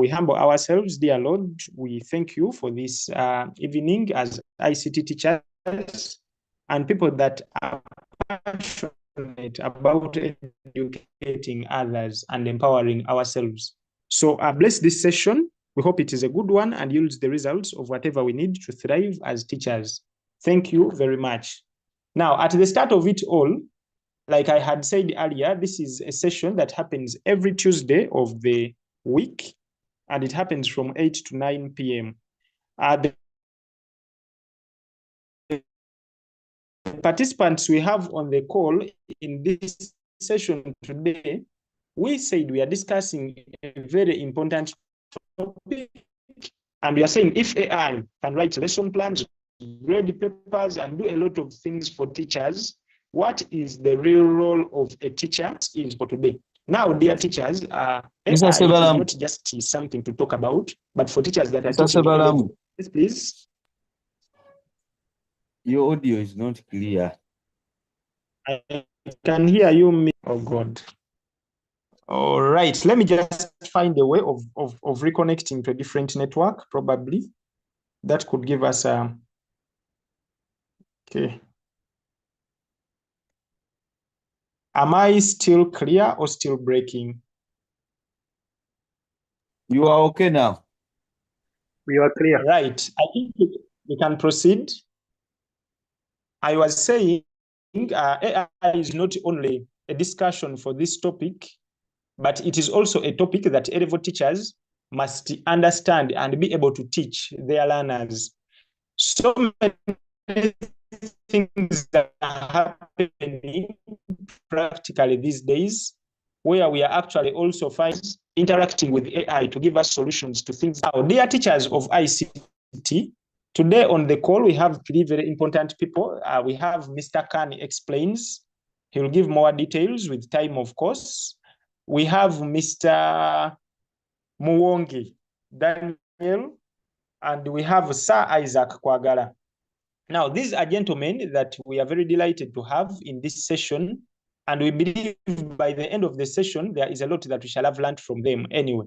We humble ourselves, dear Lord. We thank you for this evening as ICT teachers and people that are passionate about educating others and empowering ourselves. So bless this session. We hope it is a good one and yields the results of whatever we need to thrive as teachers. Thank you very much. Now, at the start of it all, like I had said earlier, this is a session that happens every Tuesday of the week, and it happens from 8 to 9 p.m. The participants we have on the call in this session today, we said we are discussing a very important topic, and we are saying if AI can write lesson plans, grade papers, and do a lot of things for teachers, what is the real role of a teacher is for today? Now, dear teachers, AI is not just something to talk about, but for teachers that are teaching. Yes, please. Your audio is not clear. I can hear you. Oh, God. All right. Let me just find a way of reconnecting to a different network, probably. That could give us a... Okay. Am I still clear or still breaking? You are okay now. We are clear. Right. I think we can proceed. I was saying AI is not only a discussion for this topic, but it is also a topic that A-level teachers must understand and be able to teach their learners. So many things that are happening practically these days, where we are actually also interacting with AI to give us solutions to things. Now, dear teachers of ICT, today on the call, we have three very important people. We have Mr. Khan explains. He will give more details with time, of course. We have Mr. Muwonge Daniel, and we have Sir Isaac Kwagala. Now, these are gentlemen that we are very delighted to have in this session, and we believe by the end of the session, there is a lot that we shall have learned from them anyway.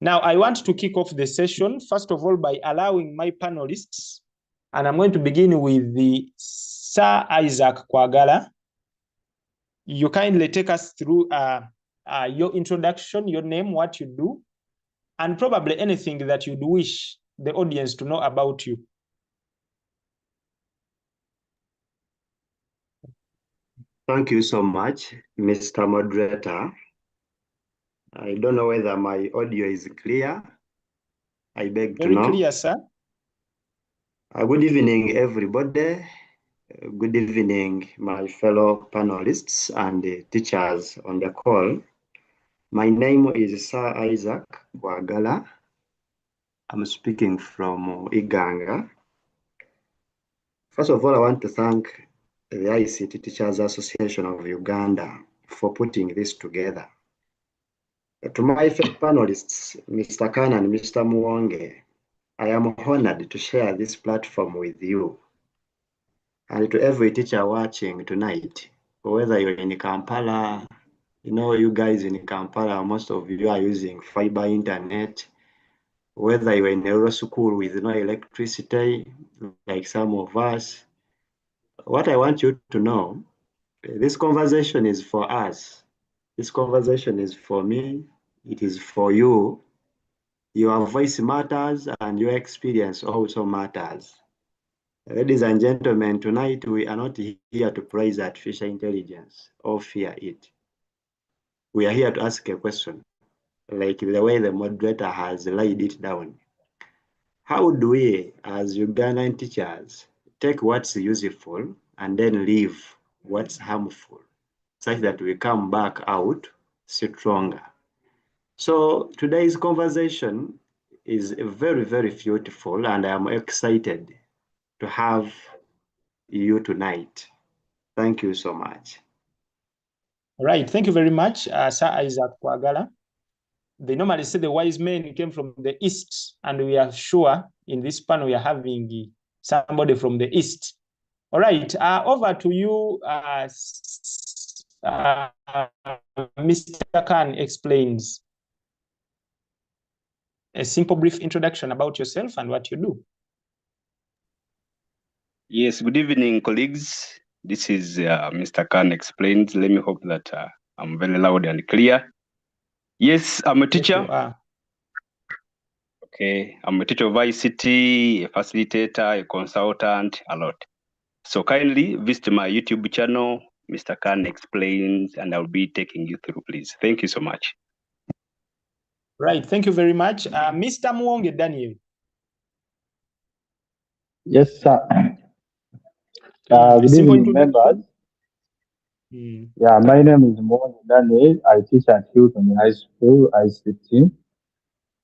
Now, I want to kick off the session, first of all, by allowing my panelists, and I'm going to begin with the Sir Isaac Kwagala. You kindly take us through your introduction, your name, what you do, and probably anything that you'd wish the audience to know about you. Thank you so much, Mr. Moderator. I don't know whether my audio is clear. I beg to know. Very clear, sir. Good evening, everybody. Good evening, my fellow panelists and teachers on the call. My name is Sir Isaac Kwagala. I'm speaking from Iganga. First of all, I want to thank the ICT Teachers Association of Uganda for putting this together. To my fellow panelists, Mr. Khan and Mr. Muwonge, I am honored to share this platform with you. And to every teacher watching tonight, whether you're in Kampala, you guys in Kampala, most of you are using fiber internet, whether you're in a rural school with no electricity, like some of us. What I want you to know, this conversation is for us. This conversation is for me. It is for you. Your voice matters and your experience also matters. Ladies and gentlemen, tonight we are not here to praise artificial intelligence or fear it. We are here to ask a question, like the way the moderator has laid it down. How do we, as Ugandan teachers, take what's useful and then leave what's harmful, such that we come back out stronger? So today's conversation is very, very beautiful, and I'm excited to have you tonight. Thank you so much. All right, thank you very much, Sir Isaac Kwagala. They normally say the wise men came from the East, and we are sure in this panel we are having somebody from the East. All right, over to you, Mr. Khan explains. a simple brief introduction about yourself and what you do. Yes, good evening, colleagues. This is Mr. Khan Explains. Let me hope that I'm very loud and clear. Yes, I'm a teacher. Yes, you are. Okay, I'm a teacher of ICT, a facilitator, a consultant, a lot. So kindly visit my YouTube channel, Mr. Khan Explains, and I'll be taking you through, please. Thank you so much. Right, thank you very much. Mr. Muonge Daniel. Yes, sir. A Good simple evening, members. introduction. Yeah, my name is Mohan Daniel. I teach at Hilton High School, ICT.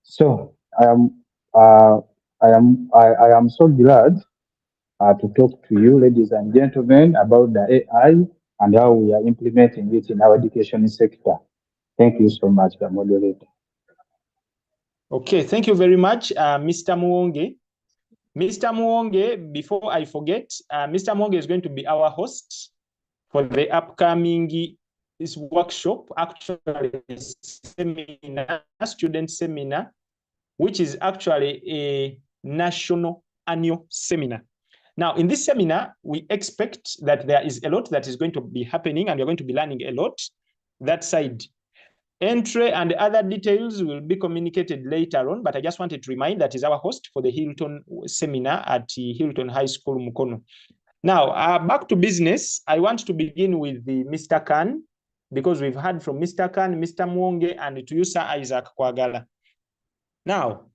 So I am so glad to talk to you, ladies and gentlemen, about the AI and how we are implementing it in our education sector. Thank you so much, the moderator. Okay, thank you very much, Mr. Muonge. Mr. Muonge, before I forget, Mr. Muonge is going to be our host for the upcoming this workshop, actually seminar, student seminar, which is actually a national annual seminar. Now, in this seminar, we expect that there is a lot that is going to be happening, and we're going to be learning a lot. That side. Entry and other details will be communicated later on, but I just wanted to remind that is our host for the Hilton seminar at Hilton High School, Mukono. Now, back to business. I want to begin with the Mr. Khan, because we've heard from Mr. Khan, Mr. Muonge, and to you, Sir Isaac Kwagala. Now,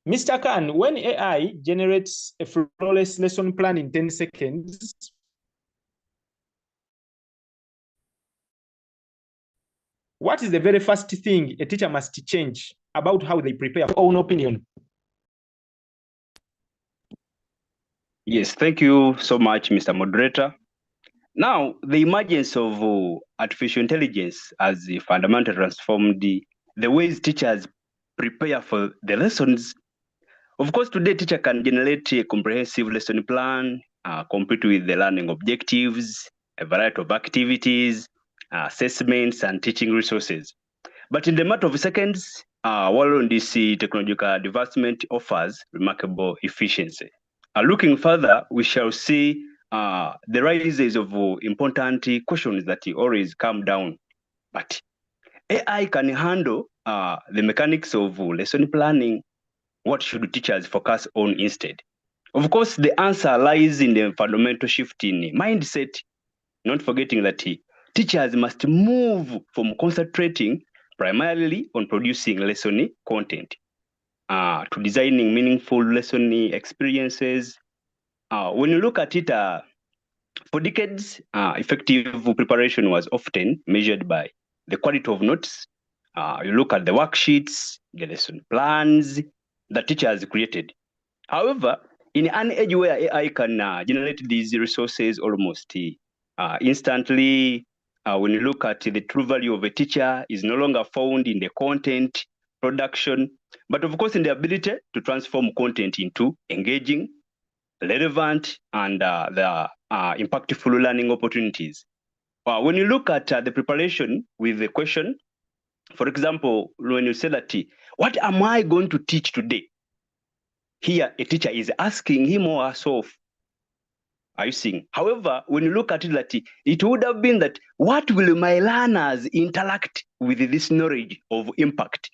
Mr. Khan, when AI generates a flawless lesson plan in 10 seconds, what is the very first thing a teacher must change about how they prepare? For own opinion. Yes, thank you so much, Mr. Moderator. Now, the emergence of artificial intelligence has fundamentally transformed the ways teachers prepare for the lessons. Of course, today teacher can generate a comprehensive lesson plan, compete with the learning objectives, a variety of activities, assessments, and teaching resources. But in the matter of seconds, while on this technological advancement offers remarkable efficiency. Looking further, we shall see the rises of important questions that always come down. But AI can handle the mechanics of lesson planning. What should teachers focus on instead? Of course, the answer lies in the fundamental shift in mindset, not forgetting that teachers must move from concentrating primarily on producing lesson content to designing meaningful lesson experiences. When you look at it, for decades, effective preparation was often measured by the quality of notes. You look at the worksheets, the lesson plans that teachers created. However, in an age where AI can generate these resources almost instantly, when you look at the true value of a teacher is no longer found in the content production, but of course in the ability to transform content into engaging, relevant, and the impactful learning opportunities. When you look at the preparation with the question, for example, when you say that, what am I going to teach today? Here, a teacher is asking him or herself, are you seeing? However, when you look at it, that it would have been that, what will my learners interact with this knowledge of impact?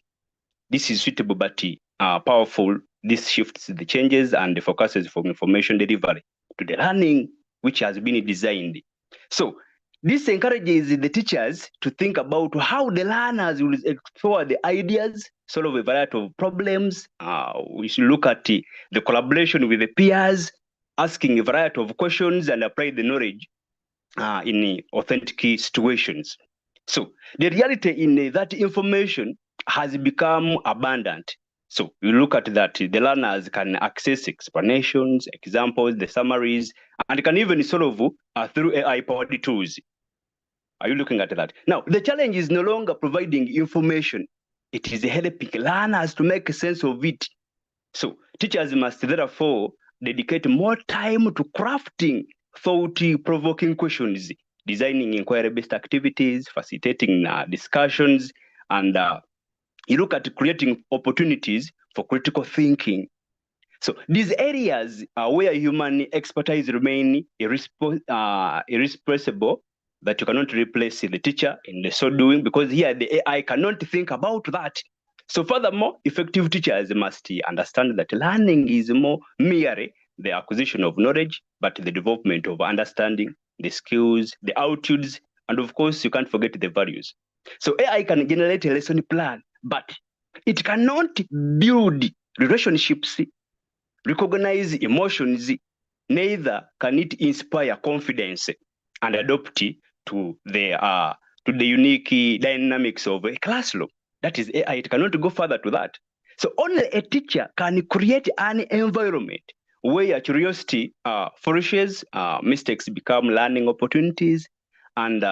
This is suitable but powerful. This shifts the changes and the focuses from information delivery to the learning which has been designed. So this encourages the teachers to think about how the learners will explore the ideas, solve a variety of problems. We should look at the collaboration with the peers, asking a variety of questions and apply the knowledge in authentic situations. So the reality in that information has become abundant. So you look at that, the learners can access explanations, examples, the summaries, and can even solve through AI-powered tools. Are you looking at that? Now, the challenge is no longer providing information. It is helping learners to make sense of it. So teachers must therefore dedicate more time to crafting thought-provoking questions, designing inquiry-based activities, facilitating discussions, and you look at creating opportunities for critical thinking. So these areas are where human expertise remain irreplaceable, that you cannot replace the teacher in the so doing, because here the AI cannot think about that. So furthermore, effective teachers must understand that learning is more merely the acquisition of knowledge, but the development of understanding, the skills, the attitudes, and of course, you can't forget the values. So AI can generate a lesson plan, but it cannot build relationships, recognize emotions, neither can it inspire confidence and adopt to the unique dynamics of a classroom. That is AI. It cannot go further to that. So only a teacher can create an environment where curiosity flourishes, mistakes become learning opportunities, and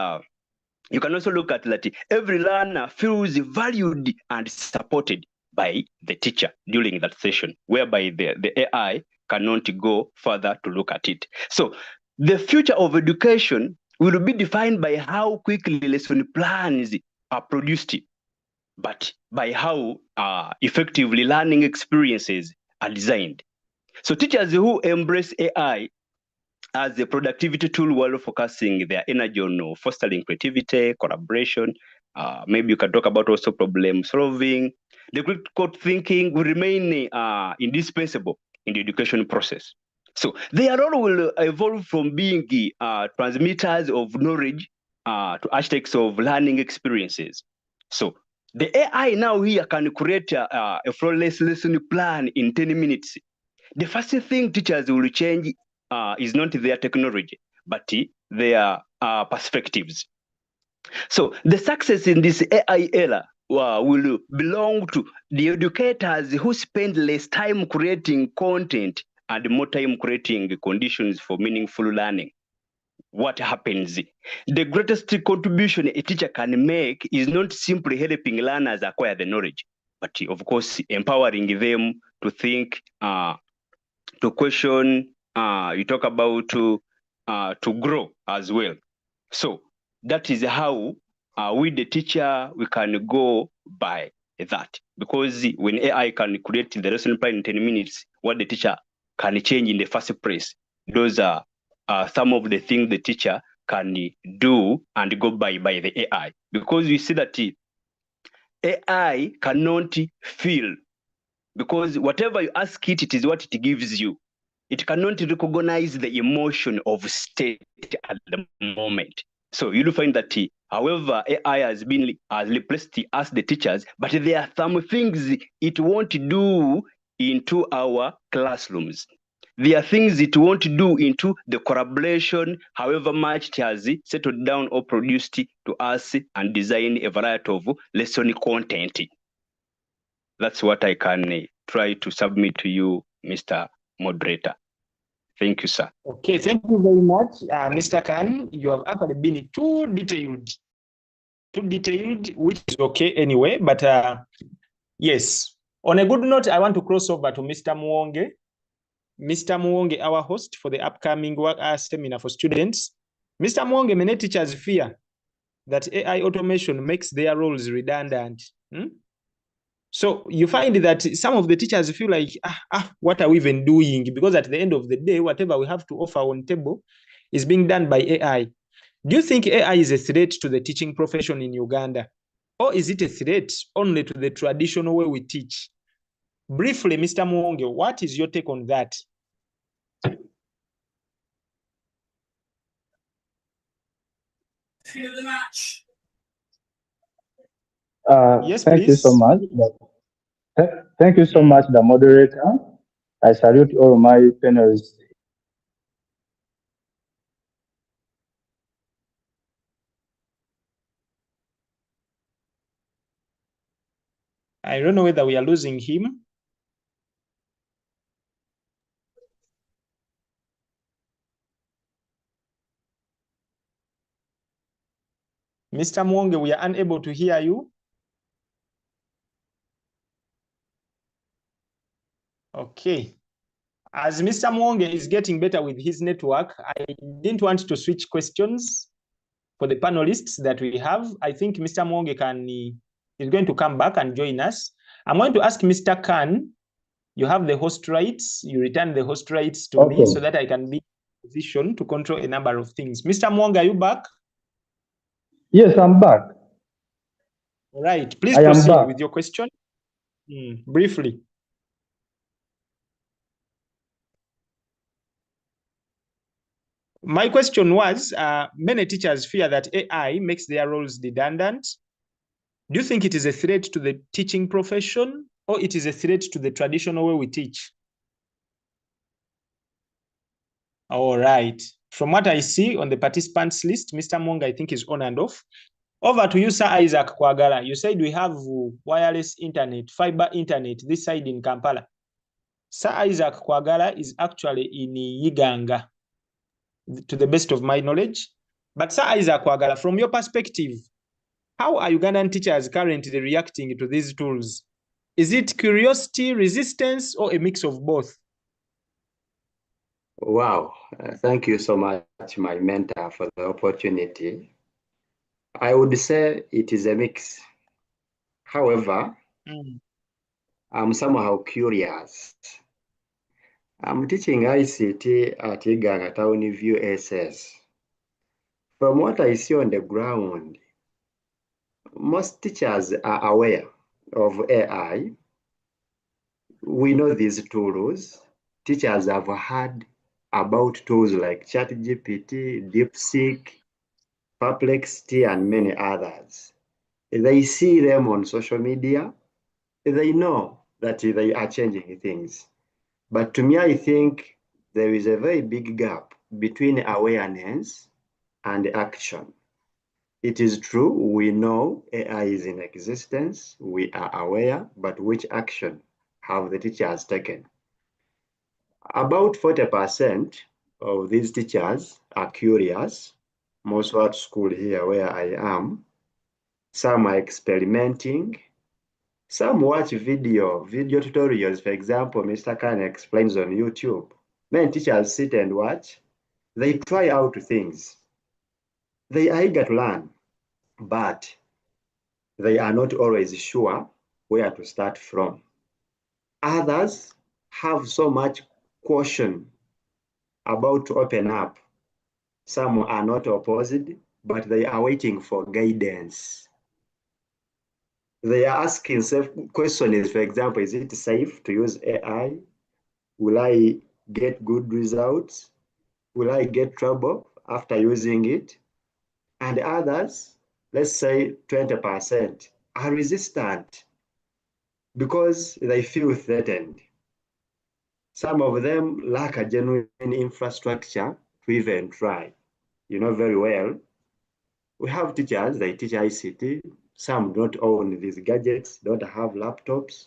you can also look at that every learner feels valued and supported by the teacher during that session, whereby the AI cannot go further to look at it. So the future of education will be defined by how quickly lesson plans are produced, but by how effectively learning experiences are designed. So teachers who embrace AI as a productivity tool while focusing their energy on fostering creativity, collaboration. Maybe you can talk about also problem solving. The critical thinking will remain indispensable in the education process. So their role will evolve from being transmitters of knowledge to architects of learning experiences. So the AI now here can create a flawless lesson plan in 10 minutes. The first thing teachers will change is not their technology, but their perspectives. So the success in this AI era will belong to the educators who spend less time creating content and more time creating conditions for meaningful learning. What happens? The greatest contribution a teacher can make is not simply helping learners acquire the knowledge, but of course empowering them to think, to question, you talk about to grow as well. So that is how we the teacher, we can go by that, because when AI can create the lesson plan in 10 minutes, what the teacher can change in the first place, those are some of the things the teacher can do and go by the AI, because we see that AI cannot feel, because whatever you ask it, it is what it gives you. It cannot recognize the emotion of state at the moment. So you'll find that, however, AI has replaced us, the teachers, but there are some things it won't do into our classrooms. There are things it won't do into the collaboration, however much it has settled down or produced to us and design a variety of lesson content. That's what I can try to submit to you, Mr. Moderator. Thank you, sir. Okay, thank you very much, Mr. Khan. You have actually been too detailed, which is okay anyway. But yes, on a good note, I want to cross over to Mr. Muwonge. Mr. Muwonge, our host for the upcoming seminar for students. Mr. Muwonge, many teachers fear that AI automation makes their roles redundant. So you find that some of the teachers feel like, what are we even doing? Because at the end of the day, whatever we have to offer on table is being done by AI. Do you think AI is a threat to the teaching profession in Uganda? Or is it a threat only to the traditional way we teach? Briefly, Mr. Muwonge, what is your take on that? Yes, thank please. you so much. Thank you so much, the moderator. I salute all my panelists. I don't know whether we are losing him. Mr. Muwonge, we are unable to hear you. Okay. As Mr. Muwonge is getting better with his network, I didn't want to switch questions for the panelists that we have. I think Mr. Muwonge is going to come back and join us. I'm going to ask Mr. Khan You have the host rights. You return the host rights to me so that I can be in a position to control a number of things. Mr. Mwanga, are you back? Yes, I'm back. All right. Please I am proceed back. with your question briefly. My question was, many teachers fear that AI makes their roles redundant. Do you think it is a threat to the teaching profession, or it is a threat to the traditional way we teach? All right. From what I see on the participants list, Mr. Mwanga, I think, is on and off. Over to you, Sir Isaac Kwagala. You said we have wireless internet, fiber internet this side in Kampala. Sir Isaac Kwagala is actually in Yiganga, to the best of my knowledge. But Sir Isaac Kwagala, from your perspective, how are Ugandan teachers currently reacting to these tools? Is it curiosity, resistance, or a mix of both? Wow, thank you so much, my mentor, for the opportunity. I would say it is a mix. However, I'm somehow curious. I'm teaching ICT at Iganga Town View SS. From what I see on the ground, most teachers are aware of AI. We know these tools. Teachers have heard about tools like ChatGPT, DeepSeek, Perplexity, and many others. They see them on social media. They know that they are changing things. But to me, I think there is a very big gap between awareness and action. It is true, we know AI is in existence, we are aware, but which action have the teachers taken? About 40% of these teachers are curious, most at school here where I am. Some are experimenting. Some watch video tutorials. For example, Mr. Khan explains on YouTube. Many teachers sit and watch. They try out things. They are eager to learn, but they are not always sure where to start from. Others have so much caution about to open up. Some are not opposed, but they are waiting for guidance. They are asking questions, for example, is it safe to use AI? Will I get good results? Will I get trouble after using it? And others, let's say 20%, are resistant because they feel threatened. Some of them lack a genuine infrastructure to even try. You know very well, we have teachers, they teach ICT, some don't own these gadgets, don't have laptops.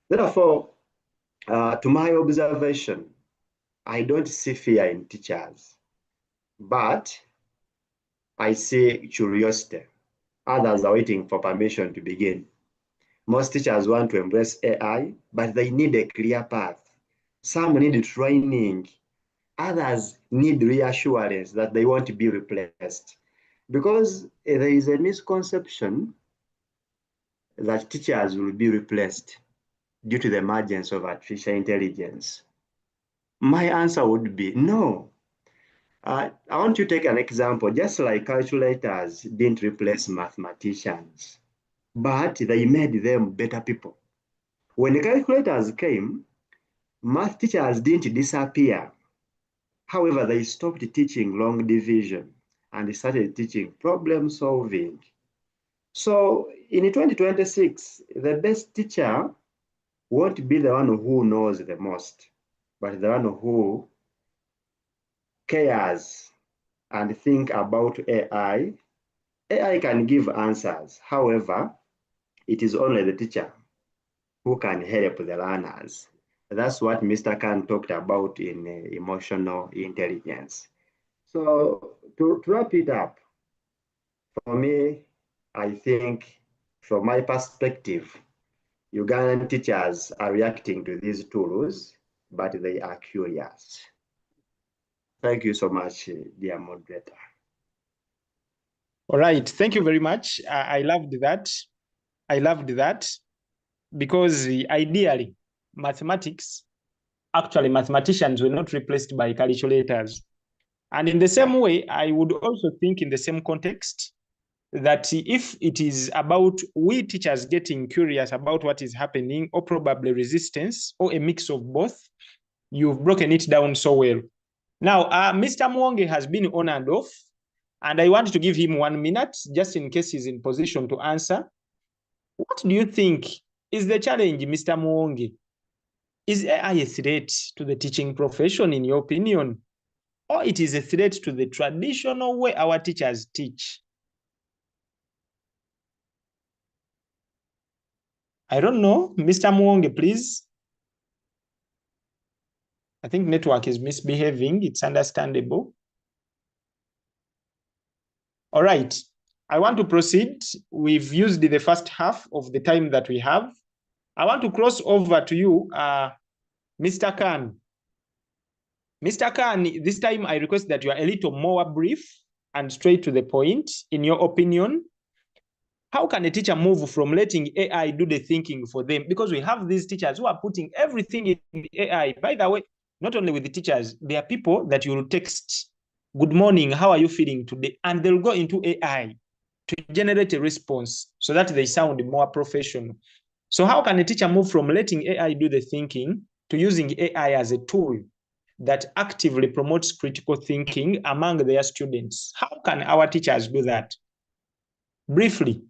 Therefore, to my observation, I don't see fear in teachers, but I see curiosity. Others are waiting for permission to begin. Most teachers want to embrace AI, but they need a clear path. Some need training. Others need reassurance that they won't be replaced. Because there is a misconception that teachers will be replaced due to the emergence of artificial intelligence. My answer would be no. I want to take an example. Just like calculators didn't replace mathematicians, but they made them better people. When calculators came, math teachers didn't disappear. However, they stopped teaching long division and started teaching problem solving. So in 2026, the best teacher won't be the one who knows the most, but the one who cares and think about AI. AI can give answers. However, it is only the teacher who can help the learners. That's what Mr. Khan talked about in emotional intelligence. So to wrap it up, for me, I think from my perspective, Ugandan teachers are reacting to these tools, but they are curious. Thank you so much, dear moderator. All right. Thank you very much. I loved that. I loved that because ideally, mathematics, actually mathematicians were not replaced by calculators. And in the same way, I would also think in the same context that if it is about we teachers getting curious about what is happening, or probably resistance, or a mix of both, you've broken it down so well. Now, Mr. Mwonge has been on and off, and I want to give him 1 minute, just in case he's in position to answer. What do you think is the challenge, Mr. Mwonge? Is AI a threat to the teaching profession, in your opinion? Or it is a threat to the traditional way our teachers teach? I don't know. Mr. Mwonge, please. I think network is misbehaving. It's understandable. All right. I want to proceed. We've used the first half of the time that we have. I want to cross over to you, Mr. Khan. Mr. Khan, this time I request that you are a little more brief and straight to the point. In your opinion, how can a teacher move from letting AI do the thinking for them? Because we have these teachers who are putting everything in AI. By the way, not only with the teachers, there are people that you will text, "Good morning, how are you feeling today?" And they'll go into AI to generate a response so that they sound more professional. So how can a teacher move from letting AI do the thinking to using AI as a tool that actively promotes critical thinking among their students? How can our teachers do that? Briefly.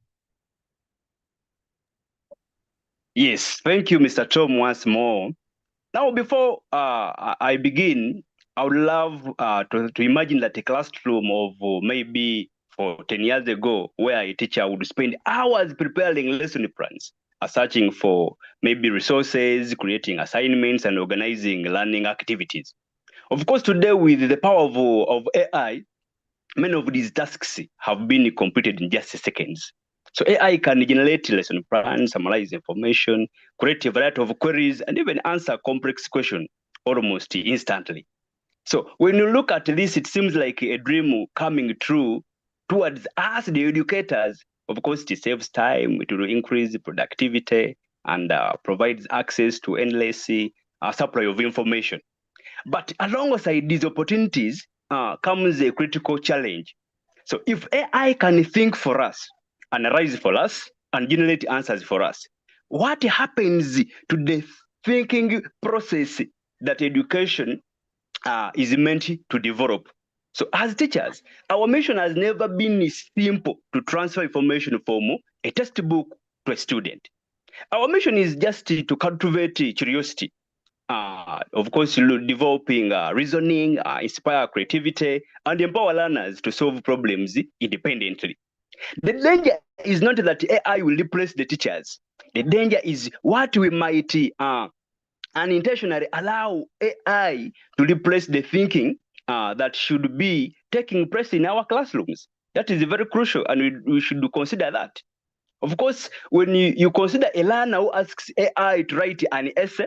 Yes, thank you, Mr. Tom, once more. Now, before I begin, I would love to imagine that a classroom of maybe for 10 years ago, where a teacher would spend hours preparing lesson plans, searching for maybe resources, creating assignments, and organizing learning activities. Of course, today with the power of AI, many of these tasks have been completed in just seconds. So AI can generate lesson plans, summarize information, create a variety of queries, and even answer complex questions almost instantly. So when you look at this, it seems like a dream coming true towards us, the educators. Of course, it saves time, it will increase productivity, and provides access to endless supply of information. But alongside these opportunities comes a critical challenge. So if AI can think for us, analyze for us, and generate answers for us, what happens to the thinking process that education is meant to develop? So as teachers, our mission has never been simple to transfer information from a textbook to a student. Our mission is just to cultivate curiosity, of course, developing reasoning, inspire creativity, and empower learners to solve problems independently. The danger is not that AI will replace the teachers. The danger is what we might unintentionally allow AI to replace the thinking that should be taking place in our classrooms. That is very crucial, and we should consider that. Of course, when you consider a learner who asks AI to write an essay,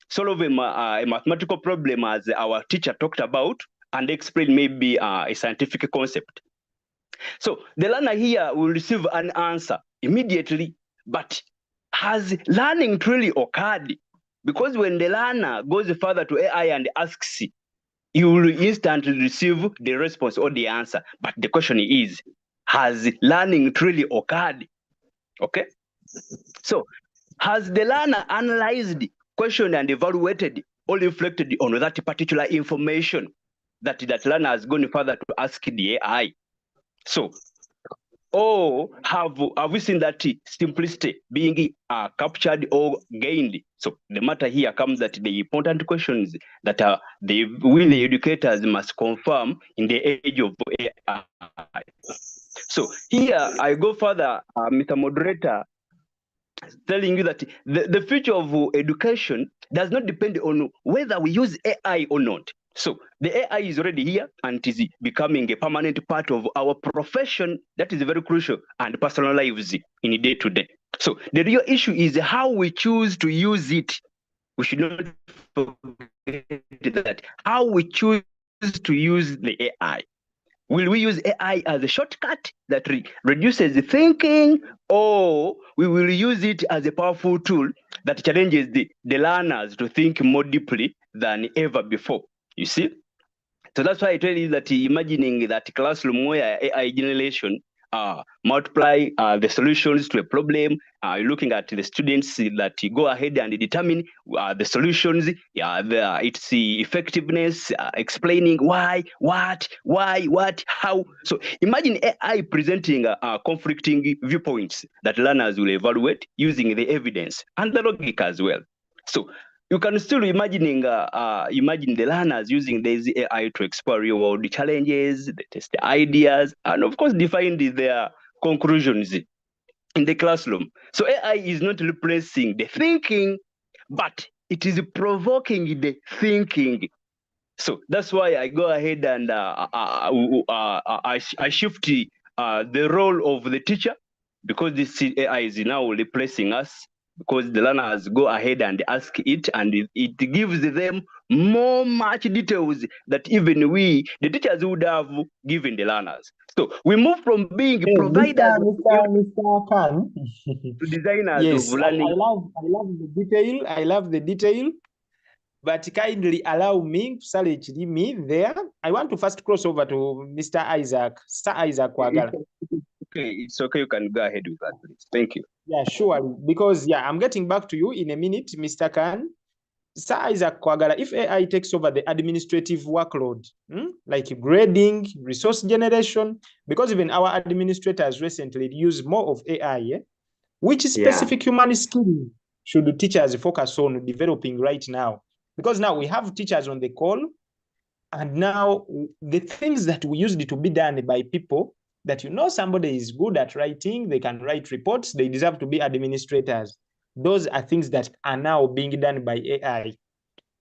solve a mathematical problem as our teacher talked about, and explain maybe a scientific concept. So the learner here will receive an answer immediately, but has learning truly occurred? Because when the learner goes further to AI and asks, you will instantly receive the response or the answer. But the question is, has learning truly occurred? Okay? So has the learner analyzed, questioned, and evaluated or reflected on that particular information that that learner has gone further to ask the AI? So, or have we seen that simplicity being captured or gained? So the matter here comes that the important questions that we the educators must confirm in the age of AI. So here I go further, Mr. Moderator, telling you that the future of education does not depend on whether we use AI or not. So the AI is already here and it is becoming a permanent part of our profession. That is very crucial, and personal lives in day to day. So the real issue is how we choose to use it. We should not forget that how we choose to use the AI. Will we use AI as a shortcut that reduces the thinking, or we will use it as a powerful tool that challenges the learners to think more deeply than ever before? You see? So that's why I tell you that imagining that classroom where AI generation multiply the solutions to a problem, looking at the students that go ahead and determine the solutions, its effectiveness, explaining why, what, how. So imagine AI presenting conflicting viewpoints that learners will evaluate using the evidence and the logic as well. So you can still imagine the learners using this AI to explore real-world challenges, they test the ideas, and of course define their conclusions in the classroom. So AI is not replacing the thinking, but it is provoking the thinking. So that's why I go ahead and I shift the role of the teacher, because this AI is now replacing us, because the learners go ahead and ask it, and it gives them much details that even we, the teachers, would have given the learners. So we move from being providers Mr. Khan. to designers Yes, of learning. I love the detail. I love the detail. But kindly allow me, me there. I want to first cross over to Mr. Isaac, Sir Isaac Kwagala. Okay, it's okay. You can go ahead with that, please. Thank you. Yeah, sure. Because, yeah, I'm getting back to you in a minute, Mr. Khan. Sir Isaac Kwagala, if AI takes over the administrative workload, like grading, resource generation, because even our administrators recently use more of AI, which specific human skill should teachers focus on developing right now? Because now we have teachers on the call, and now the things that we used to be done by people that somebody is good at writing, they can write reports, they deserve to be administrators. Those are things that are now being done by AI.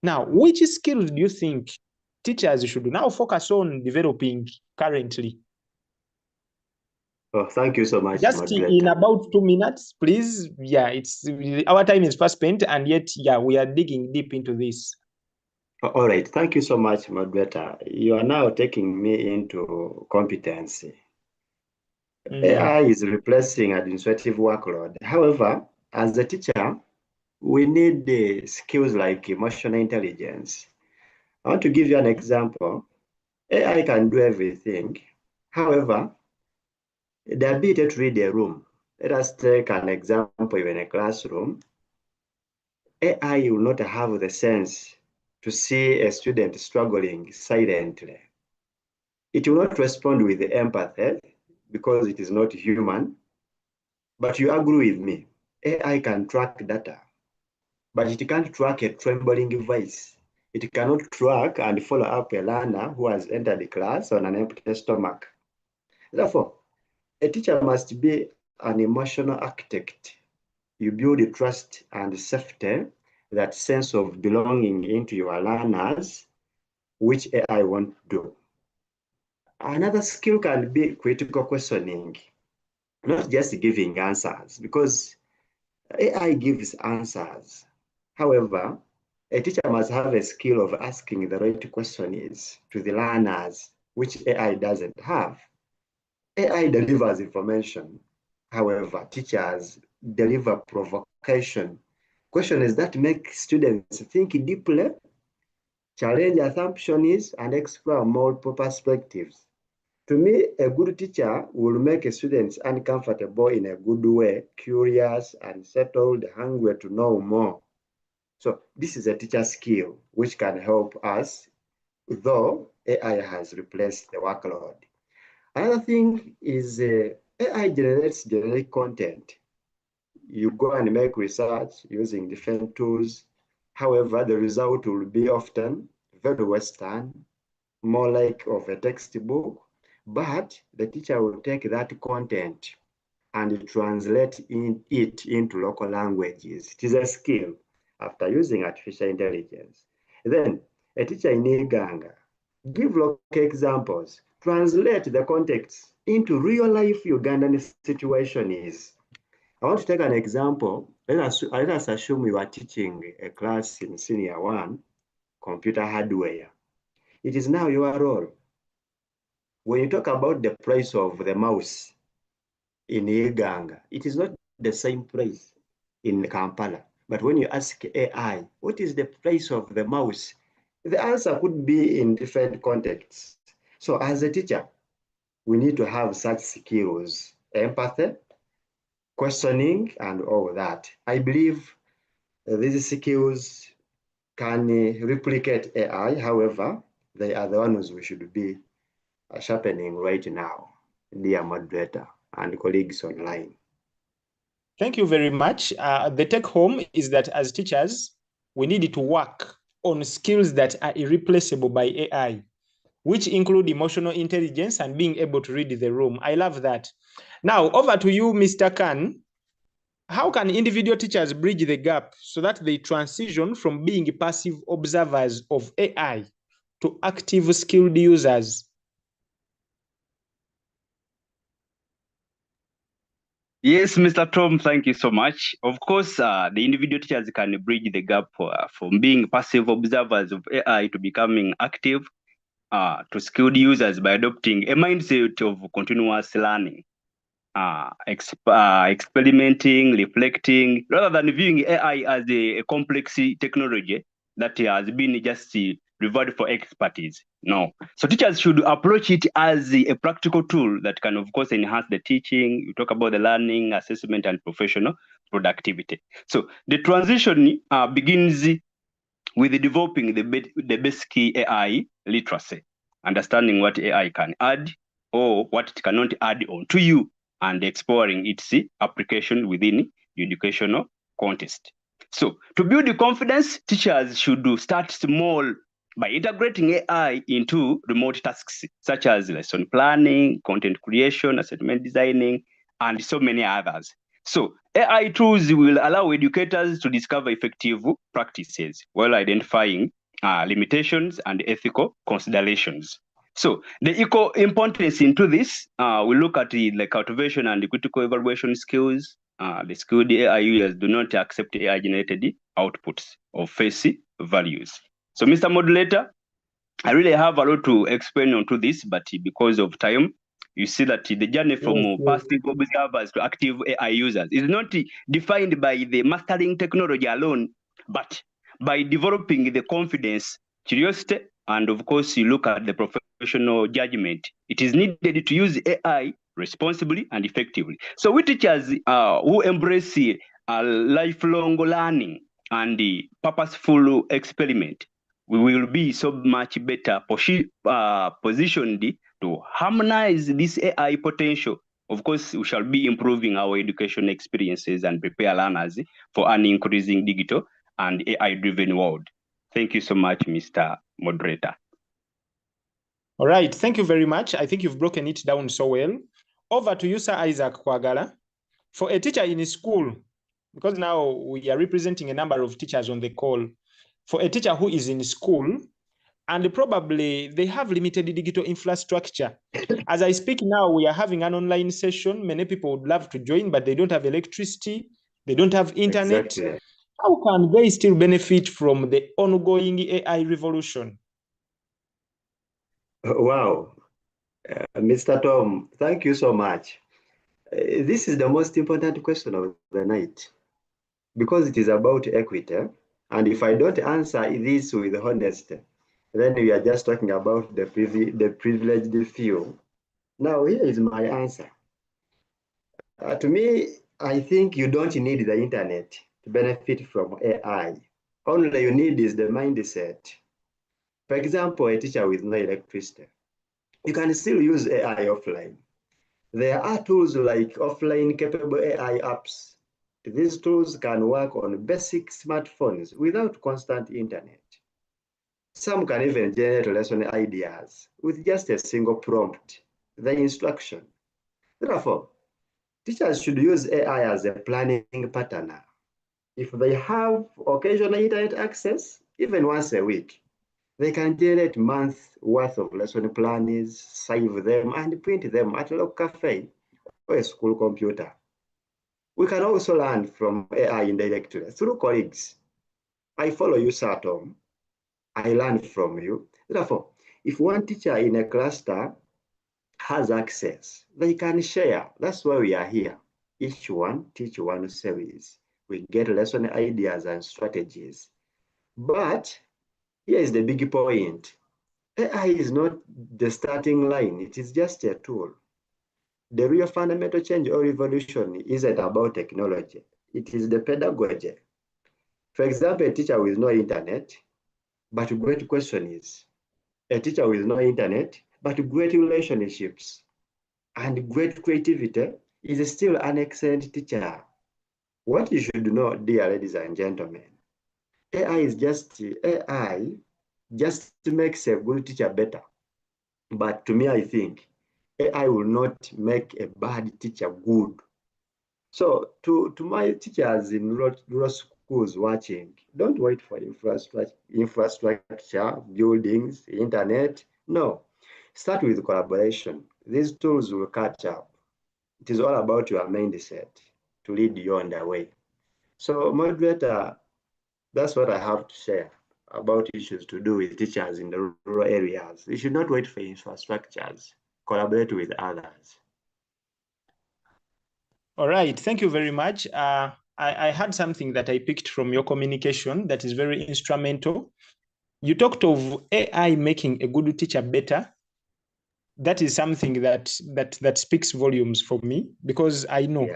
Now, which skills do you think teachers should now focus on developing currently? Oh, thank you so much, Just moderator. in about 2 minutes, please. Yeah, it's our time is fast spent, and yet, yeah, we are digging deep into this. All right, thank you so much, moderator. You are now taking me into competency. AI is replacing administrative workload. However, as a teacher, we need skills like emotional intelligence. I want to give you an example. AI can do everything. However, the ability to read a room. Let us take an example in a classroom. AI will not have the sense to see a student struggling silently. It will not respond with empathy because it is not human. But you agree with me, AI can track data, but it can't track a trembling voice. It cannot track and follow up a learner who has entered the class on an empty stomach. Therefore, a teacher must be an emotional architect. You build trust and safety, that sense of belonging into your learners, which AI won't do. Another skill can be critical questioning, not just giving answers, because AI gives answers. However, a teacher must have a skill of asking the right questions to the learners, which AI doesn't have. AI delivers information. However, teachers deliver provocation. Questions that make students think deeply, challenge assumptions, and explore multiple perspectives. To me, a good teacher will make students uncomfortable in a good way, curious and settled, hungry to know more. So this is a teacher skill which can help us, though AI has replaced the workload. Another thing is AI generates generic content. You go and make research using different tools. However, the result will be often very Western, more like of a textbook, but the teacher will take that content and translate it into local languages. It is a skill after using artificial intelligence. Then a teacher in Iganga, give local examples, translate the context into real life Ugandan situations. I want to take an example. Let us assume you are teaching a class in senior 1, computer hardware. It is now your role When you talk about the price of the mouse in Iganga, it is not the same price in Kampala. But when you ask AI, what is the price of the mouse? The answer could be in different contexts. So as a teacher, we need to have such skills, empathy, questioning, and all that. I believe these skills can replicate AI. However, they are the ones we should be sharpening right now, dear moderator and colleagues online. Thank you very much. The take home is that as teachers, we need to work on skills that are irreplaceable by AI, which include emotional intelligence and being able to read the room. I love that. Now, over to you, Mr. Khan. How can individual teachers bridge the gap so that they transition from being passive observers of AI to active skilled users? Yes, Mr. Tom, thank you so much. Of course, the individual teachers can bridge the gap from being passive observers of AI to becoming active to skilled users by adopting a mindset of continuous learning, experimenting, reflecting, rather than viewing AI as a complex technology that has been just reserved for expertise. No. So teachers should approach it as a practical tool that can, of course, enhance the teaching. We talk about the learning, assessment, and professional productivity. So the transition begins with developing the basic AI literacy, understanding what AI can add or what it cannot add on to you, and exploring its application within the educational context. So to build the confidence, teachers should start small by integrating AI into remote tasks such as lesson planning, content creation, assignment designing, and so many others. So AI tools will allow educators to discover effective practices while identifying limitations and ethical considerations. So the equal importance into this, we look at the cultivation and the critical evaluation skills. The skilled AI users do not accept AI-generated outputs of face values. So, Mr. Moderator, I really have a lot to explain onto this, but because of time, you see that the journey from passive observers to active AI users is not defined by the mastering technology alone, but by developing the confidence, curiosity, and of course, you look at the professional judgment. It is needed to use AI responsibly and effectively. So we teachers who embrace lifelong learning and the purposeful experiment, we will be so much better positioned to harmonize this AI potential. Of course, we shall be improving our education experiences and prepare learners for an increasing digital and AI-driven world. Thank you so much, Mr. Moderator. All right, thank you very much. I think you've broken it down so well. Over to you, Sir Isaac Kwagala. For a teacher in a school, because now we are representing a number of teachers on the call, for a teacher who is in school, and probably they have limited digital infrastructure. As I speak now, we are having an online session. Many people would love to join, but they don't have electricity. They don't have internet. Exactly. How can they still benefit from the ongoing AI revolution? Wow. Mr. Tom, thank you so much. This is the most important question of the night because it is about equity. And if I don't answer this with honesty, then we are just talking about the privileged few. Now, here is my answer. To me, I think you don't need the internet to benefit from AI. All you need is the mindset. For example, a teacher with no electricity. You can still use AI offline. There are tools like offline capable AI apps. These tools can work on basic smartphones without constant internet. Some can even generate lesson ideas with just a single prompt, the instruction. Therefore, teachers should use AI as a planning partner. If they have occasional internet access, even once a week, they can generate months worth of lesson plans, save them, and print them at a local cafe or a school computer. We can also learn from AI indirectly through colleagues. I follow you, Sir Tom. I learn from you. Therefore, if one teacher in a cluster has access. They can share. That's why we are here. Each one teach one series. We get lesson ideas and strategies. But here is the big point. AI is not the starting line. It is just a tool. The real fundamental change or revolution isn't about technology. It is the pedagogy. For example, a teacher with no internet, but great question is, a teacher with no internet, but great relationships and great creativity is still an excellent teacher. What you should know, dear ladies and gentlemen, AI just makes a good teacher better. But to me, I think AI will not make a bad teacher good. So to my teachers in rural schools watching, don't wait for infrastructure, buildings, internet. No, start with collaboration. These tools will catch up. It is all about your mindset to lead you on the way. So moderator, that's what I have to share about issues to do with teachers in the rural areas. You should not wait for infrastructures. Collaborate with others. All right, thank you very much. I had something that I picked from your communication that is very instrumental. You talked of AI making a good teacher better. That is something that speaks volumes for me, because I know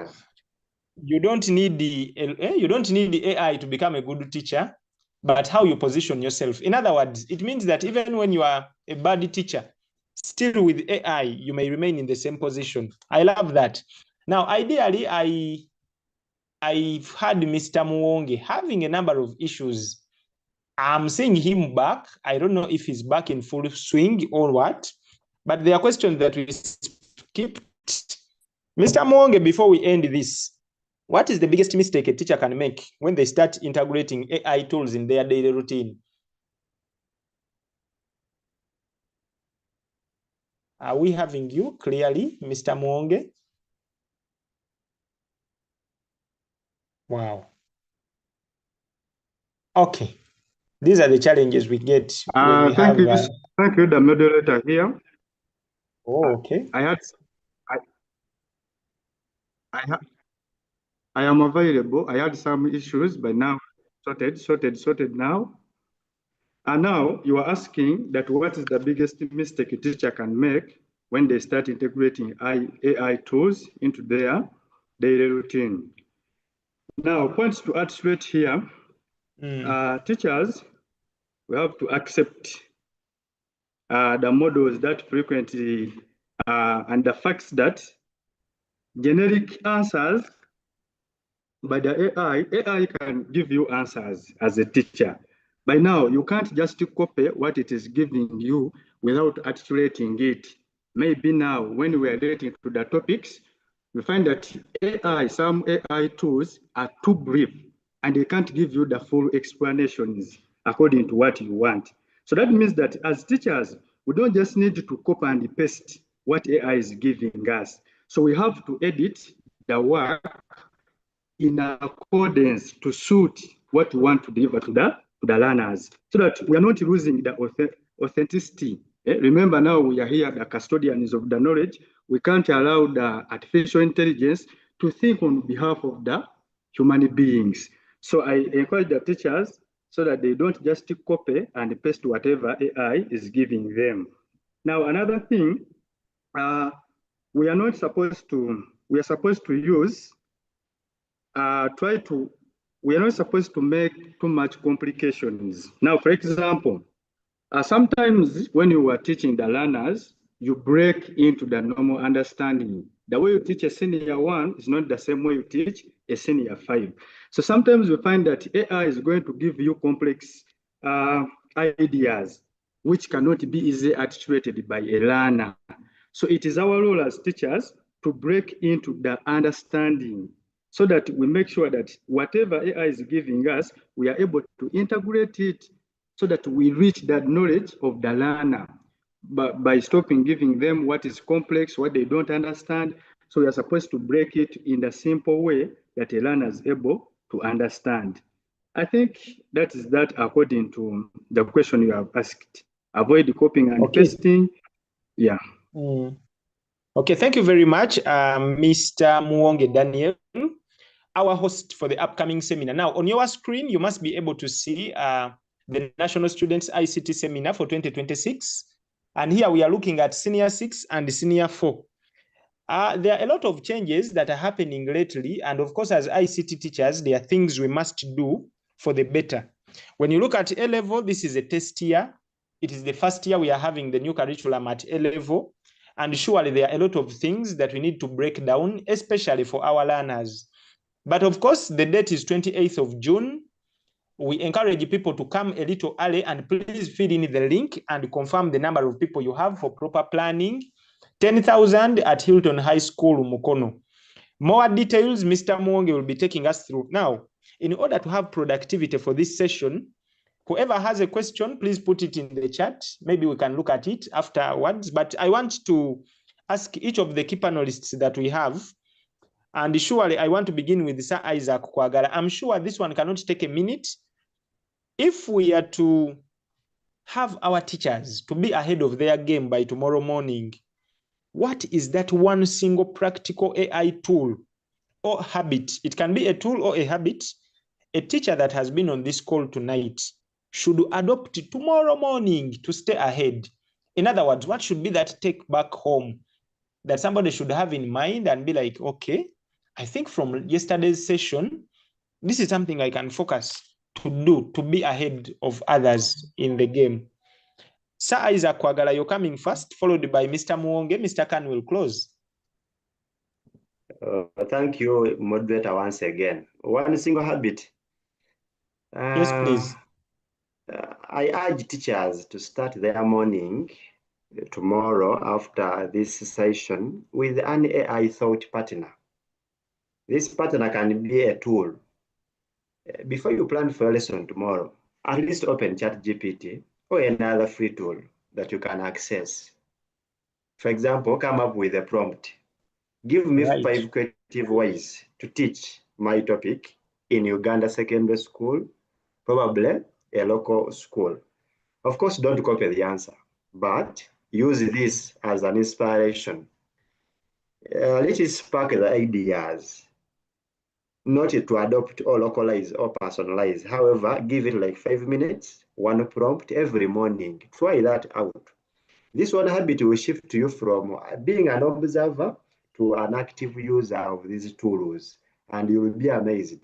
you don't need the AI to become a good teacher, but how you position yourself. In other words, it means that even when you are a bad teacher, still with AI, you may remain in the same position. I love that. Now, ideally, I've had Mr. Muwonge having a number of issues. I'm seeing him back. I don't know if he's back in full swing or what, but there are questions that we skipped. Mr. Muwonge, before we end this, what is the biggest mistake a teacher can make when they start integrating AI tools in their daily routine? Are we having you clearly, Mr. Muwonge? Wow. Okay. These are the challenges we get when we Thank have... you. Thank you, the moderator here. Oh, okay. I am available. I had some issues, but now sorted now. And now you are asking that what is the biggest mistake a teacher can make when they start integrating AI tools into their daily routine. Now, points to add straight here. Teachers, we have to accept the models that frequently and the facts that generic answers by the AI can give you answers as a teacher. By now, you can't just copy what it is giving you without articulating it. Maybe now, when we are getting to the topics, we find that some AI tools are too brief and they can't give you the full explanations according to what you want. So that means that as teachers, we don't just need to copy and paste what AI is giving us. So we have to edit the work in accordance to suit what we want to deliver to the learners, so that we are not losing the authenticity. Remember, now we are here, the custodians of the knowledge. We can't allow the artificial intelligence to think on behalf of the human beings. So I encourage the teachers so that they don't just copy and paste whatever AI is giving them. Now, another thing, we are supposed to use we are not supposed to make too much complications. Now, for example, sometimes when you are teaching the learners, you break into the normal understanding. The way you teach a senior 1 is not the same way you teach a senior 5. So sometimes we find that AI is going to give you complex ideas, which cannot be easily articulated by a learner. So it is our role as teachers to break into the understanding, so that we make sure that whatever AI is giving us, we are able to integrate it so that we reach that knowledge of the learner by stopping giving them what is complex, what they don't understand. So we are supposed to break it in the simple way that a learner is able to understand. I think that is that according to the question you have asked. Avoid copying and pasting. Yeah. Okay, thank you very much, Mr. Muwonge Daniel, our host for the upcoming seminar. Now, on your screen, you must be able to see the National Students ICT Seminar for 2026. And here we are looking at Senior 6 and Senior 4. There are a lot of changes that are happening lately. And of course, as ICT teachers, there are things we must do for the better. When you look at A-level, this is a test year. It is the first year we are having the new curriculum at A-level. And surely there are a lot of things that we need to break down, especially for our learners. But of course, the date is 28th of June. We encourage people to come a little early and please fill in the link and confirm the number of people you have for proper planning. 10,000 at Hilton High School, Mukono. More details, Mr. Muwonge will be taking us through. Now, in order to have productivity for this session, whoever has a question, please put it in the chat. Maybe we can look at it afterwards. But I want to ask each of the key panelists that we have. And surely I want to begin with Sir Isaac Kwagala. I'm sure this one cannot take a minute. If we are to have our teachers to be ahead of their game by tomorrow morning, what is that one single practical AI tool or habit? It can be a tool or a habit. A teacher that has been on this call tonight should adopt tomorrow morning to stay ahead. In other words, what should be that take back home that somebody should have in mind and be like, okay, I think from yesterday's session, this is something I can focus to do to be ahead of others in the game. Sir Isaac Kwagala, you're coming first, followed by Mr. Muwonge. Mr. Khan will close. Thank you, moderator, once again. One single habit. Yes, please. I urge teachers to start their morning tomorrow after this session with an AI thought partner. This partner can be a tool. Before you plan for a lesson tomorrow, at least open ChatGPT or another free tool that you can access. For example, come up with a prompt. Give me 5 creative ways to teach my topic in Uganda secondary school, probably a local school. Of course, don't copy the answer, but use this as an inspiration. Let it spark the ideas, not to adopt or localize or personalize. However, give it like 5 minutes, one prompt every morning. Try that out. This one habit will shift you from being an observer to an active user of these tools, and you will be amazed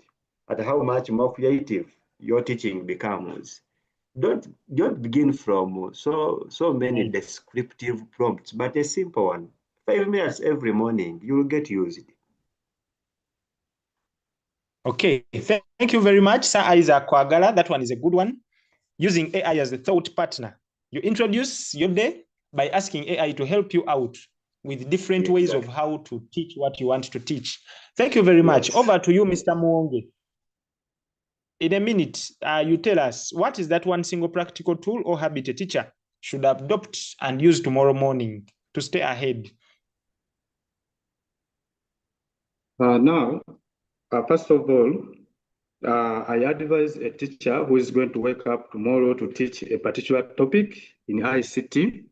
at how much more creative your teaching becomes. Don't begin from so many descriptive prompts, but a simple one. 5 minutes every morning, you will get used. Okay, thank you very much, Sir Isaac Kwagala. That one is a good one. Using AI as a thought partner. You introduce your day by asking AI to help you out with different ways of how to teach what you want to teach. Thank you very much. Over to you, Mr. Muwonge. In a minute, you tell us, what is that one single practical tool or habit a teacher should adopt and use tomorrow morning to stay ahead? First of all, I advise a teacher who is going to wake up tomorrow to teach a particular topic in ICT.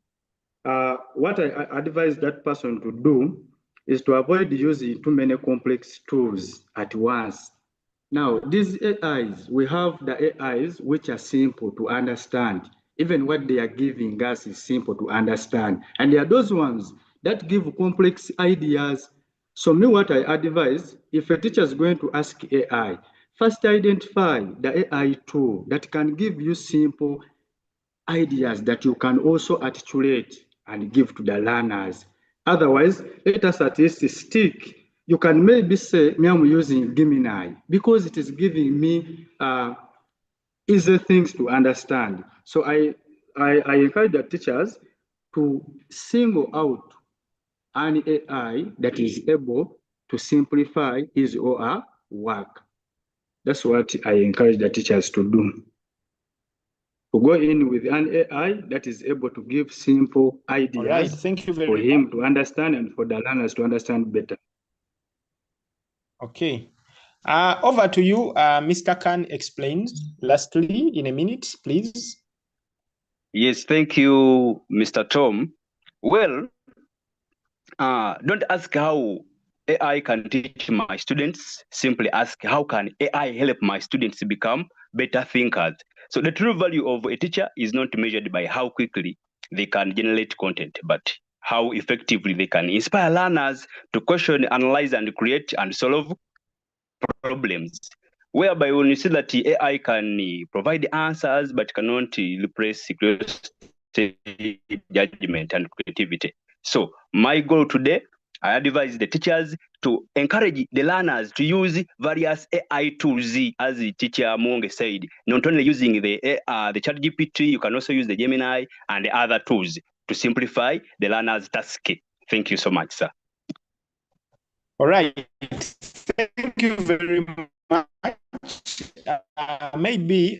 What I advise that person to do is to avoid using too many complex tools at once. Now, these AIs, we have the AIs which are simple to understand. Even what they are giving us is simple to understand. And there are those ones that give complex ideas. So me, what I advise, if a teacher is going to ask AI, first identify the AI tool that can give you simple ideas that you can also articulate and give to the learners. Otherwise, let us at least stick. You can maybe say, me, I'm using Gemini because it is giving me easy things to understand. So I encourage the teachers to single out an AI that is able to simplify his or her work. That's what I encourage the teachers to do. To go in with an AI that is able to give simple ideas Thank you very for him to understand and for the learners to understand better. Okay. Over to you, Mr. Khan explains. Lastly, in a minute, please. Yes, thank you, Mr. Tom. Well, don't ask how AI can teach my students. Simply ask how can AI help my students become better thinkers. So the true value of a teacher is not measured by how quickly they can generate content, but how effectively they can inspire learners to question, analyze, and create and solve problems. Whereby when you see that the AI can provide answers but cannot replace curiosity, judgment, and creativity. So my goal today, I advise the teachers to encourage the learners to use various AI tools, as the teacher Monge said. Not only using the ChatGPT, you can also use the Gemini and the other tools to simplify the learner's task. Thank you so much, sir. All right. Thank you very much. Maybe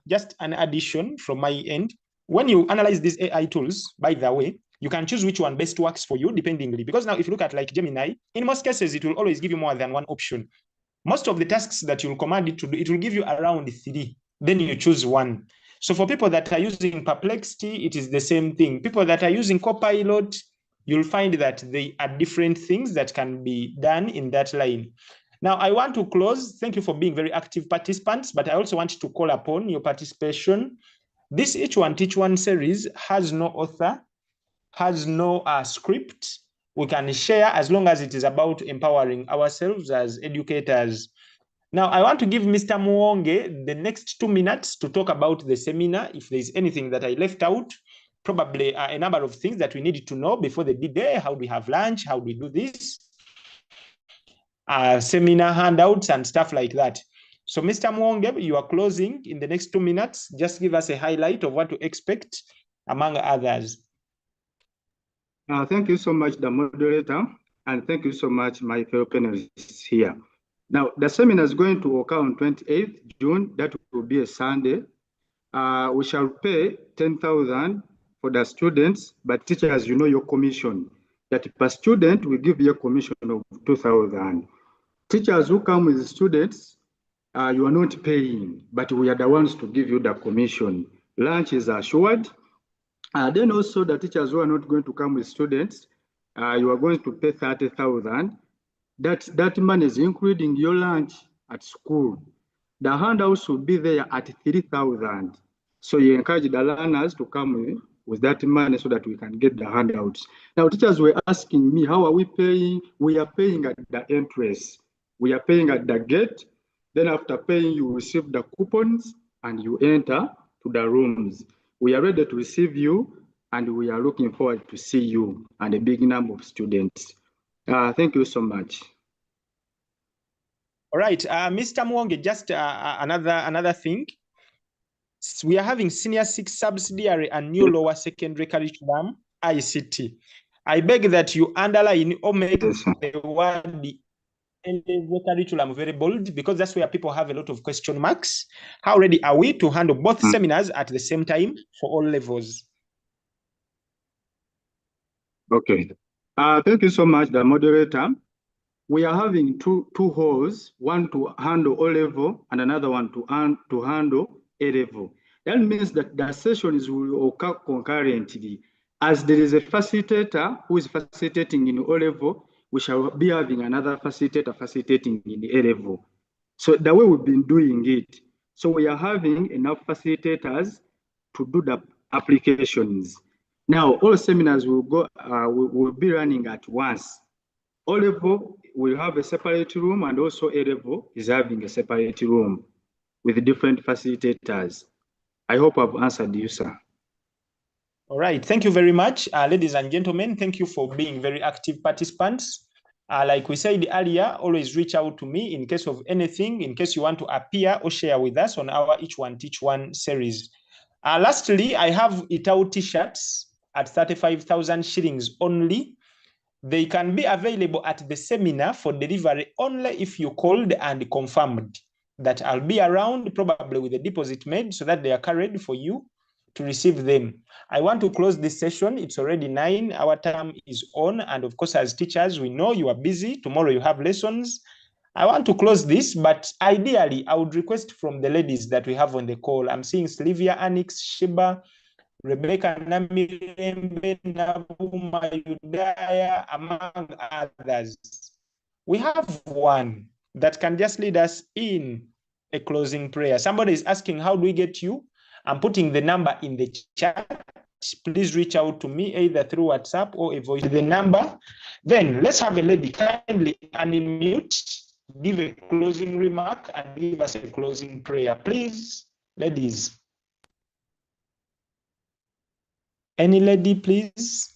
just an addition from my end. When you analyze these AI tools, by the way, you can choose which one best works for you dependingly. Because now if you look at like Gemini, in most cases, it will always give you more than one option. Most of the tasks that you'll command it to do, it will give you around 3. Then you choose one. So for people that are using Perplexity, it is the same thing. People that are using Copilot, you'll find that they are different things that can be done in that line. Now, I want to close. Thank you for being very active participants, but I also want to call upon your participation. This Each One Teach One series has no author, has no script. We can share as long as it is about empowering ourselves as educators. Now, I want to give Mr. Muonge the next 2 minutes to talk about the seminar. If there's anything that I left out, probably a number of things that we needed to know before the day. How do we have lunch? How do we do this? Seminar handouts and stuff like that. So, Mr. Muonge, you are closing in the next 2 minutes. Just give us a highlight of what to expect, among others. Thank you so much, the moderator, and thank you so much, my fellow panelists here. Now, the seminar is going to occur on 28th June. That will be a Sunday. We shall pay 10,000 for the students, but teachers, you know your commission. That per student, we give you a commission of 2,000. Teachers who come with students, you are not paying, but we are the ones to give you the commission. Lunch is assured. Then also the teachers who are not going to come with students, you are going to pay 30,000. That money is including your lunch at school. The handouts will be there at 3,000. So you encourage the learners to come with that money so that we can get the handouts. Now, teachers were asking me, how are we paying? We are paying at the entrance. We are paying at the gate. Then after paying, you receive the coupons and you enter to the rooms. We are ready to receive you and we are looking forward to see you and a big number of students. Thank you so much. All right, Mr. Muonge, just another thing. We are having Senior 6 subsidiary and new lower secondary curriculum, ICT. I beg that you underline or make the word curriculum very bold, because that's where people have a lot of question marks. How ready are we to handle both seminars at the same time for all levels? Okay. Thank you so much, the moderator. We are having two halls, one to handle O level and another one to handle A level. That means that the sessions will occur concurrently. As there is a facilitator who is facilitating in O level, we shall be having another facilitator facilitating in A level. So the way we've been doing it. So we are having enough facilitators to do the applications. Now, all seminars will will be running at once. O level will have a separate room, and also A level is having a separate room with different facilitators. I hope I've answered you, sir. All right, thank you very much. Ladies and gentlemen, thank you for being very active participants. Like we said earlier, always reach out to me in case of anything, in case you want to appear or share with us on our Each One Teach One series. Lastly, I have Itau t-shirts at 35,000 shillings only. They can be available at the seminar for delivery only if you called and confirmed that I'll be around, probably with a deposit made, so that they are carried for you to receive them. I want to close this session. It's already 9. Our time is on. And of course, as teachers, we know you are busy. Tomorrow you have lessons. I want to close this, but ideally, I would request from the ladies that we have on the call. I'm seeing Sylvia, Anix, Sheba, Rebecca Namirembe, Nabuma Yudaya, among others. We have one that can just lead us in a closing prayer. Somebody is asking, how do we get you? I'm putting the number in the chat. Please reach out to me either through WhatsApp or a voice. The number. Then let's have a lady kindly unmute, give a closing remark, and give us a closing prayer. Please, ladies. Any lady, please?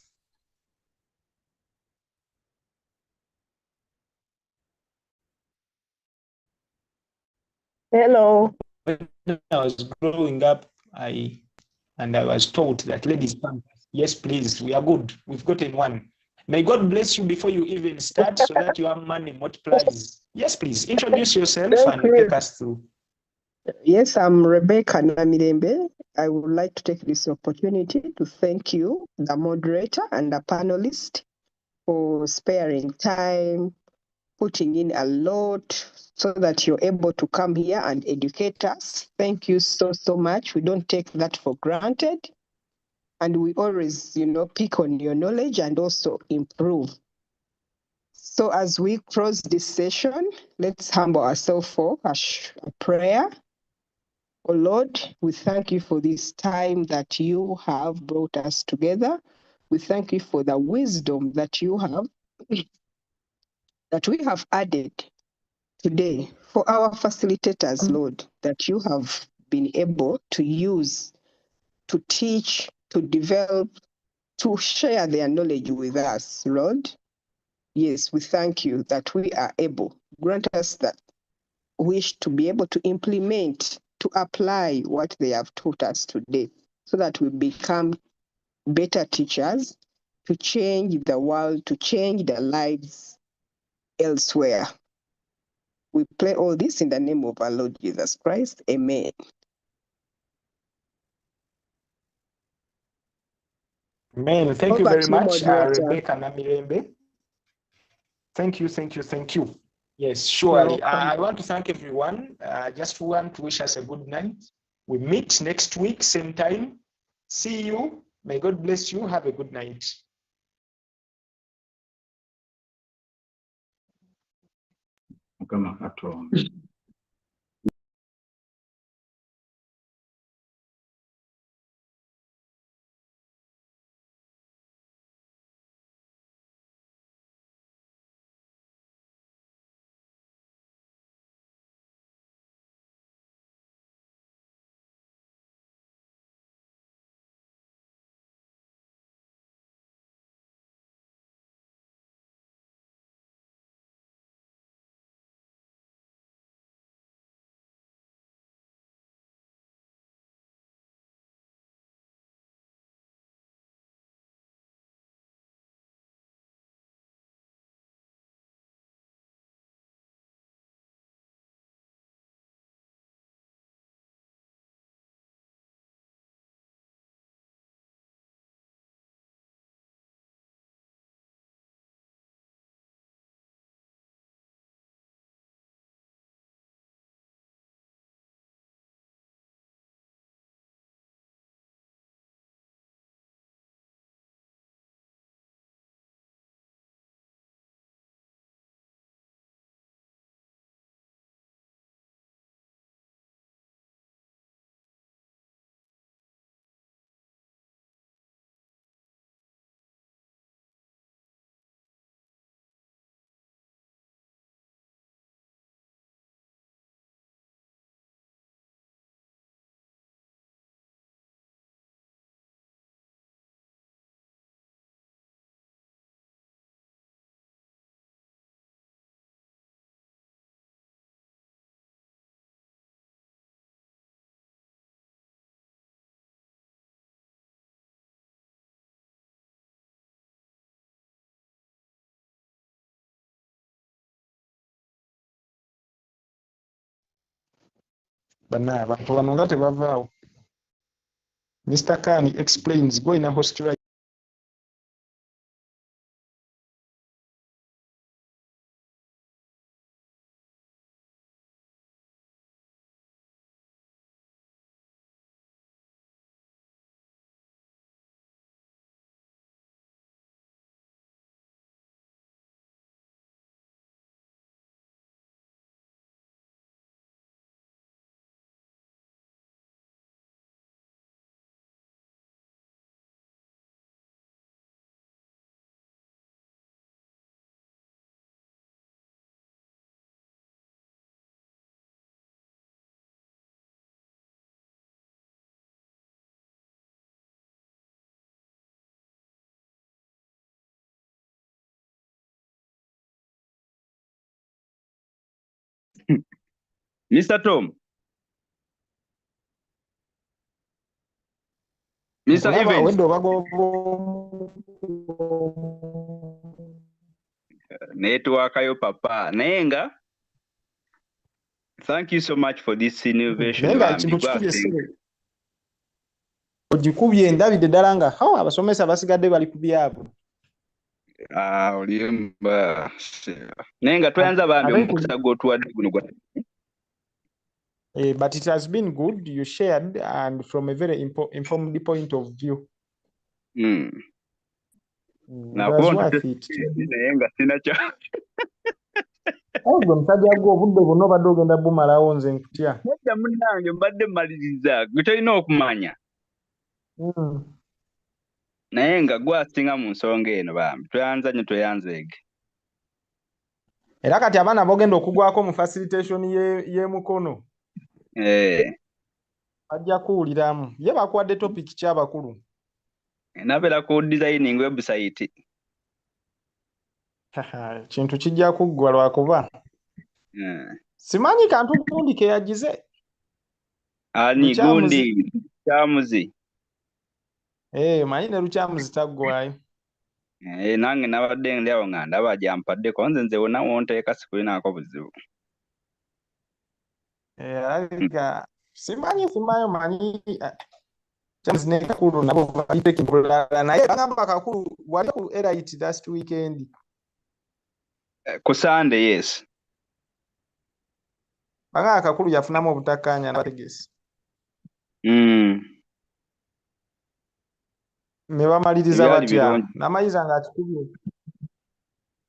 Hello. When I was growing up, I was told that ladies first. Yes, please, we are good. We've gotten one. May God bless you before you even start so that your money multiplies. Yes, please, introduce yourself Thank and you. take us through. Yes, I'm Rebecca Namirembe. I would like to take this opportunity to thank you, the moderator and the panelist, for sparing time, putting in a lot so that you're able to come here and educate us. Thank you so, so much. We don't take that for granted. And we always, pick on your knowledge and also improve. So as we close this session, let's humble ourselves for a prayer. Oh Lord, we thank you for this time that you have brought us together. We thank you for the wisdom that you have, that we have added today for our facilitators, Lord, that you have been able to use to teach, to develop, to share their knowledge with us, Lord. Yes, we thank you that we are able. Grant us that wish to be able to implement, to apply what they have taught us today, so that we become better teachers to change the world, to change the lives elsewhere. We pray all this in the name of our Lord Jesus Christ. Amen. Amen. Thank you Over very to you, much, moderator. Rebecca Namirembe. Thank you, thank you, thank you. Yes, You're surely. welcome. I want to thank everyone. Just want to wish us a good night. We meet next week, same time. See you. May God bless you. Have a good night. Mukama Katonda. Bana abantu bano nga tebavaawo. Mr. Khan explains, go in a host Mr. Tom. Mr. Evans. Network yo papa. Nenga. Thank you so much for this innovation. Ogikubye ndabide ddala nga abasomesa basigadde bali ku byabo. Olimba. Nenga twayanza bambi omukisa gw'otuwadde guno gwa. But it has been good. You shared and from a very informed point of view. Ogwo musajja gwo obudde bwonna obadde ogenda bumalawo nze nkutya. Nedda munnange mbadde mmaliriza gwe tolina okumanya. Naye nga gwasinga mu nsonga eno bambi tweyanza nnyo tweyanzeege. Era kati abaana bogenda okugwako mu facilitation y'emukono. Bajja kuwuliramu. Ye bakuwadde topic ky'abakulu. Nabeera ku designing website. Kintu kijja kuggwa lwakuba. Simanyi kantu gundi ke yagize. Ani gundi kyamuzi. Manyi ne lukyamuzi taggwayo. Nange nabadde ndi awo nga ndaba gyampaddeko nze wonna wonteeka sikulinaako buzibu. Alabika simanyi manyi kyamuzi ne kakulu nabo balite bulala naye bagamba kakulu wali ku Elite last weekend. Ku Sunday, yes. Bagamba kakulu yafunamu obutakkaanya n'abategesi. Ne bamaliriza batya n'amayiza ng'akikubye.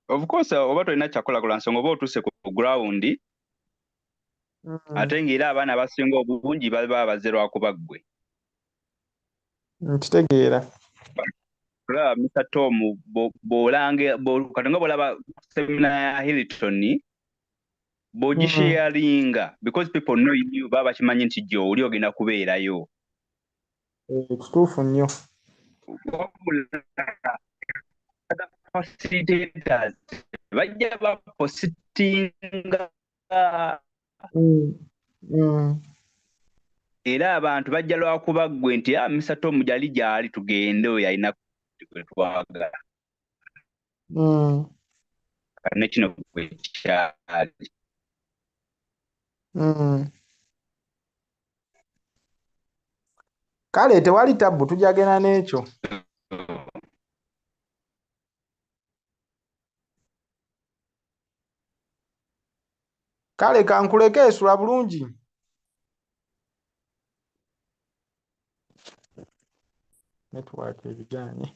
Of course oba tolina kyakolakola nsonga oba otuuse ku ground ate ng'era abaana abasinga obungi baba bazze lwakuba ggwe. Nkitegeera. Kulaba Mr. Tom katonga bw'olaba semina ya Hilton bw'ogisharinga because people know you baba bakimanyi nti gy'oli ogenda kubeerayo. Kituufu nnyo. Facilitators bajja bapositinga era abantu bajja lwakuba ggwe nti Mr. Tom gyali gyali tugende oyo alina gwe twagala. Ne kino gwe kyali. Kale tewali tabbu tujagena n'ekyo. Kale kankuleke esula bulungi. Network ebijanye.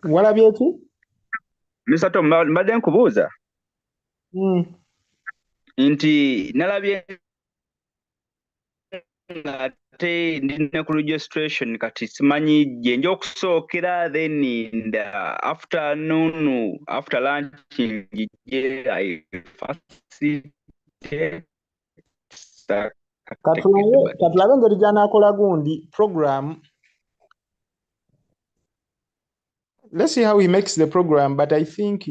Walabye ki? Mr. Tom mbadde nkubuuza nti nalabye ate ndine ku registration kati simanyi gye nja okusookera then in the afternoon after lunch katulabe engeri gy'anaakola gundi program. Let's see how he makes the program, but I think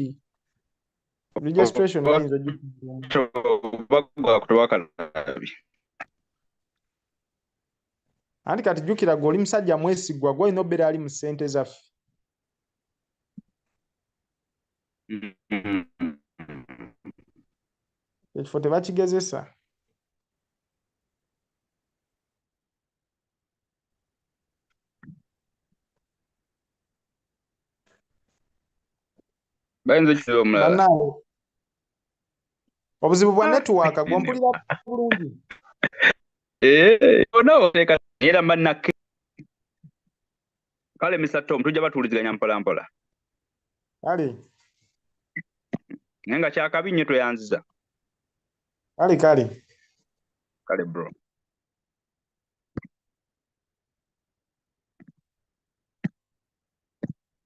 registration lines are anti kati jjukira gwe oli musajja mwesigwa gwe olina obeera ali mu ssente zaffe. Ekifo tebakigezesa. Obuzibu bwa network gw'ompulira bulungi. Era mannake kale Mr. Tom tujja batuwuliziganya mpola mpola. Kale naye nga kyakabi nnyo tweyanziza. Kale bro.